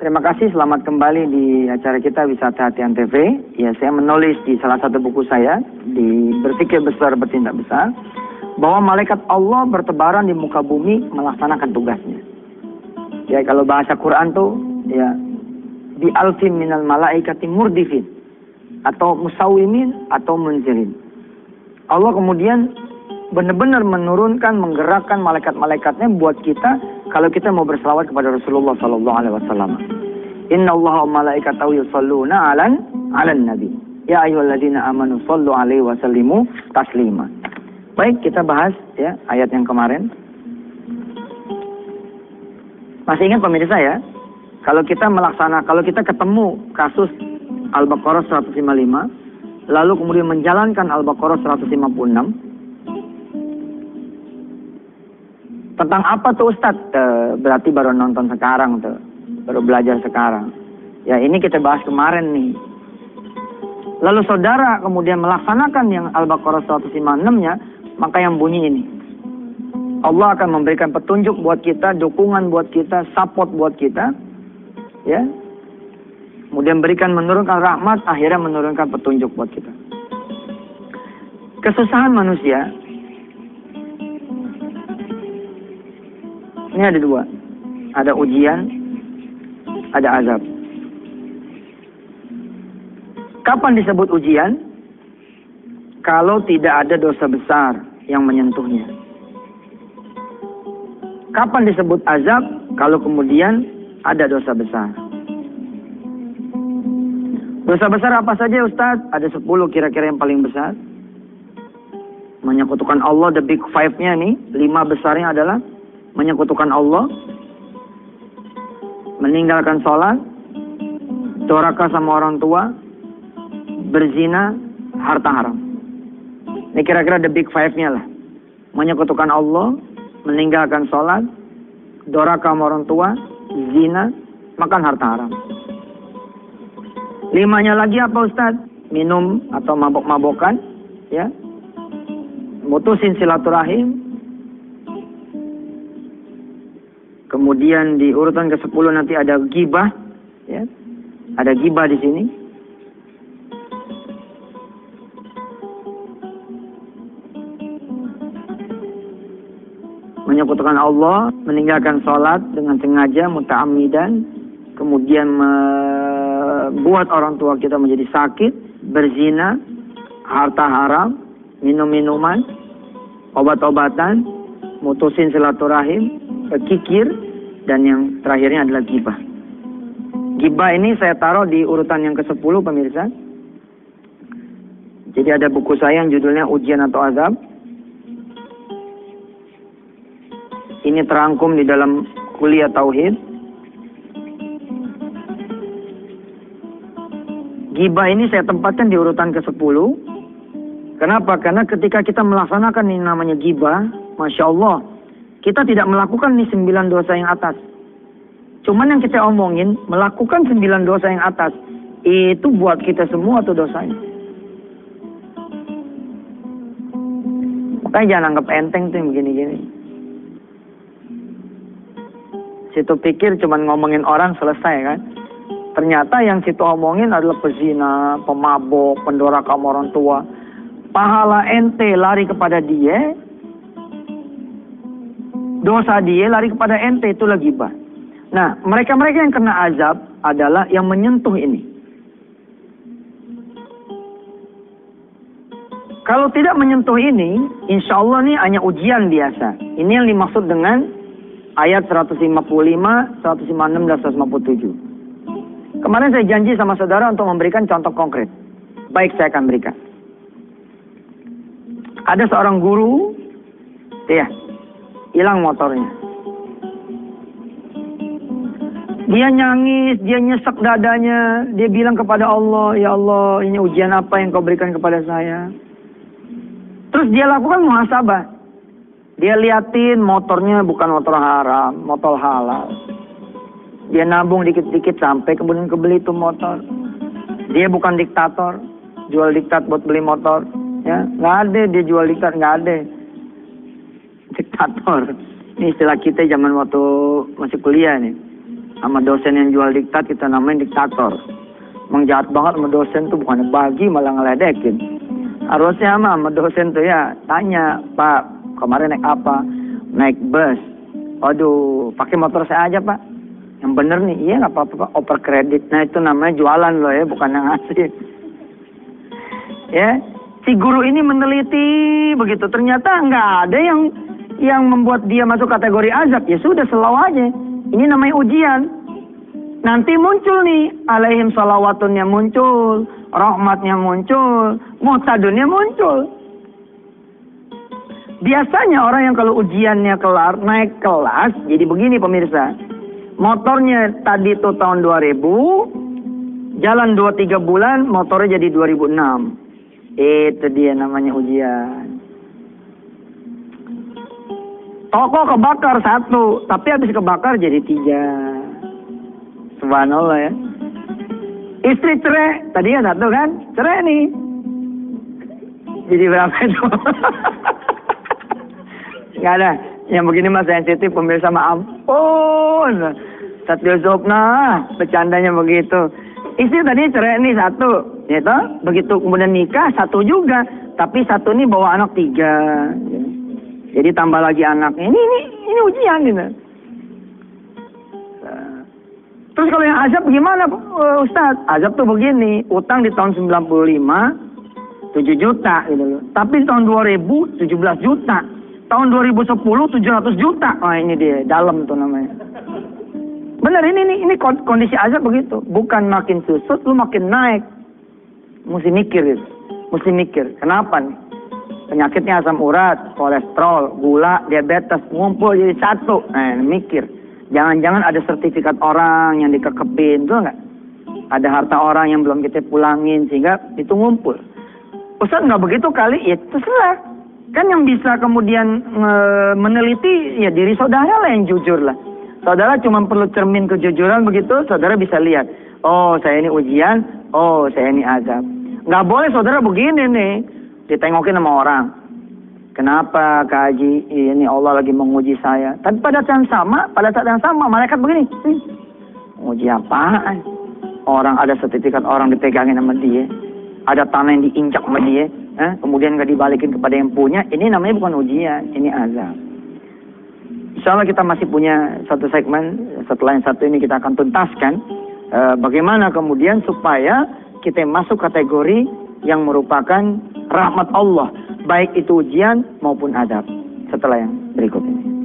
Terima kasih, selamat kembali di acara kita Wisata Hati Antv. Ya, saya menulis di salah satu buku saya, di Berpikir Besar Bertindak Besar, bahwa malaikat Allah bertebaran di muka bumi melaksanakan tugasnya. Ya, kalau bahasa Quran tuh, ya, bi alfin minal malaikati murdifin, atau musawimin, atau munzirin. Allah kemudian benar-benar menurunkan, menggerakkan malaikat-malaikatnya buat kita kalau kita mau berselawat kepada Rasulullah SAW. Inna Allah wa malaikatahu yusalluna 'alan nabi. Ya ayyuhalladzina amanu shallu 'alaihi wa sallimu taslima. Baik, kita bahas ya ayat yang kemarin. Masih ingat pemirsa ya? Kalau kita ketemu kasus Al-Baqarah 155, lalu kemudian menjalankan Al-Baqarah 156, tentang apa tuh Ustadz? Berarti baru nonton sekarang tuh, baru belajar sekarang. Ya, ini kita bahas kemarin nih. Lalu saudara kemudian melaksanakan yang Al-Baqarah 156-nya, maka yang bunyi ini. Allah akan memberikan petunjuk buat kita, dukungan buat kita, support buat kita. Ya. Kemudian menurunkan rahmat, akhirnya menurunkan petunjuk buat kita. Kesusahan manusia ini ada dua. Ada ujian, ada azab. Kapan disebut ujian? Kalau tidak ada dosa besar yang menyentuhnya. Kapan disebut azab? Kalau kemudian ada dosa besar. Dosa besar apa saja Ustaz? Ada 10 kira-kira yang paling besar. Menyekutukan Allah, the big five-nya nih. 5 besarnya adalah menyekutukan Allah, meninggalkan sholat, durhaka sama orang tua, berzina, harta haram. Ini kira-kira the big five-nya lah. Menyekutukan Allah, meninggalkan sholat, durhaka sama orang tua, zina, makan harta haram. 5-nya lagi apa Ustaz? Minum atau mabok-mabokan, ya, mutusin silaturahim. Kemudian di urutan ke-10 nanti ada ghibah, ya. Ada ghibah di sini. Menyekutukan Allah, meninggalkan sholat dengan sengaja, muta'ammidan, kemudian membuat orang tua kita menjadi sakit, berzina, harta haram, minum-minuman, obat-obatan, mutusin silaturahim, kikir, dan yang terakhirnya adalah ghibah. Ghibah ini saya taruh di urutan yang ke-10 pemirsa. Jadi ada buku saya yang judulnya Ujian atau Azab. Ini terangkum di dalam kuliah Tauhid. Ghibah ini saya tempatkan di urutan ke-10. Kenapa? Karena ketika kita melaksanakan ini namanya ghibah, Masya Allah, kita tidak melakukan nih 9 dosa yang atas. Cuman yang kita omongin, melakukan 9 dosa yang atas, itu buat kita semua tuh dosanya. Makanya jangan anggap enteng tuh yang begini-gini. Situ pikir cuman ngomongin orang selesai kan. Ternyata yang situ omongin adalah pezina, pemabok, pendurhaka sama orang tua. Pahala ente lari kepada dia, dosa dia lari kepada ente, itulah ghibah. Nah, mereka-mereka yang kena azab adalah yang menyentuh ini. Kalau tidak menyentuh ini, insya Allah ini hanya ujian biasa. Ini yang dimaksud dengan ayat 155, 156, dan 157. Kemarin saya janji sama saudara untuk memberikan contoh konkret. Baik, saya akan berikan. Ada seorang guru, ya, hilang motornya. Dia nyangis, dia nyesek dadanya, dia bilang kepada Allah, ya Allah, ini ujian apa yang kau berikan kepada saya? Terus dia lakukan muhasabah. Dia liatin motornya bukan motor haram, motor halal. Dia nabung dikit-dikit sampai kemudian kebeli itu motor. Dia bukan diktator, jual diktat buat beli motor. Ya, nggak ada dia jual diktat, nggak ada. Diktator. Ini istilah kita zaman waktu masih kuliah nih. Sama dosen yang jual diktat kita namain diktator. Emang jahat banget sama dosen tuh, bukannya bagi malah ngeledekin. Harusnya sama dosen tuh ya tanya, Pak kemarin naik apa? Naik bus. Aduh, pakai motor saya aja Pak. Yang bener nih, iya nggak apa-apa Pak, oper kredit. Nah itu namanya jualan loh ya, bukan yang ngasih. Ya, si guru ini meneliti begitu. Ternyata nggak ada yang membuat dia masuk kategori azab. Ya sudah, selalu aja. Ini namanya ujian. Nanti muncul nih, alaihim salawatunnya muncul, rahmatnya muncul, muhtadunnya muncul. Biasanya orang yang kalau ujiannya kelar, naik kelas, jadi begini pemirsa. Motornya tadi tuh tahun 2000, jalan 2-3 bulan, motornya jadi 2006. Itu dia namanya ujian. Toko kebakar 1, tapi habis kebakar jadi 3. Subhanallah ya. Istri cerai, tadi kan 1 kan? Cerai nih. Jadi berapa itu? Nggak ada. Yang begini mas sensitif pemirsa, maaf. Satrio Zopna, bercandanya begitu. Istri tadi cerai nih 1, gitu. Begitu kemudian nikah 1 juga, tapi 1 nih bawa anak 3. Jadi tambah lagi anaknya. Ini ujian gitu. Terus kalau yang azab gimana Ustaz? Azab tuh begini, utang di tahun 95 7 juta gitu loh. Tapi di tahun 2000 17 juta. Tahun 2010 700 juta. Oh ini dia, dalam tuh namanya. Bener, ini kondisi azab begitu. Bukan makin susut, lu makin naik. Mesti mikir gitu. Mesti mikir, kenapa nih? Penyakitnya asam urat, kolesterol, gula, diabetes, ngumpul jadi 1. Nah, mikir. Jangan-jangan ada sertifikat orang yang dikekepin, tuh nggak? Ada harta orang yang belum kita pulangin, sehingga itu ngumpul. Ustaz nggak begitu kali, ya terserah. Kan yang bisa kemudian meneliti, ya diri saudara lah yang jujur lah. Saudara cuma perlu cermin kejujuran begitu, saudara bisa lihat. Oh, saya ini ujian, oh, saya ini azab. Nggak boleh saudara begini nih, ditengokin sama orang. Kenapa Kak Haji, ini Allah lagi menguji saya. Tapi pada saat yang sama, malaikat begini. Uji apaan? Orang ada sertifikat orang dipegangin sama dia. Ada tanah yang diinjak sama dia. Kemudian nggak dibalikin kepada yang punya. Ini namanya bukan ujian, ini azab. Insya Allah kita masih punya satu segmen. Setelah yang satu ini kita akan tuntaskan. Bagaimana kemudian supaya kita masuk kategori yang merupakan rahmat Allah. Baik itu ujian maupun azab. Setelah yang berikut ini.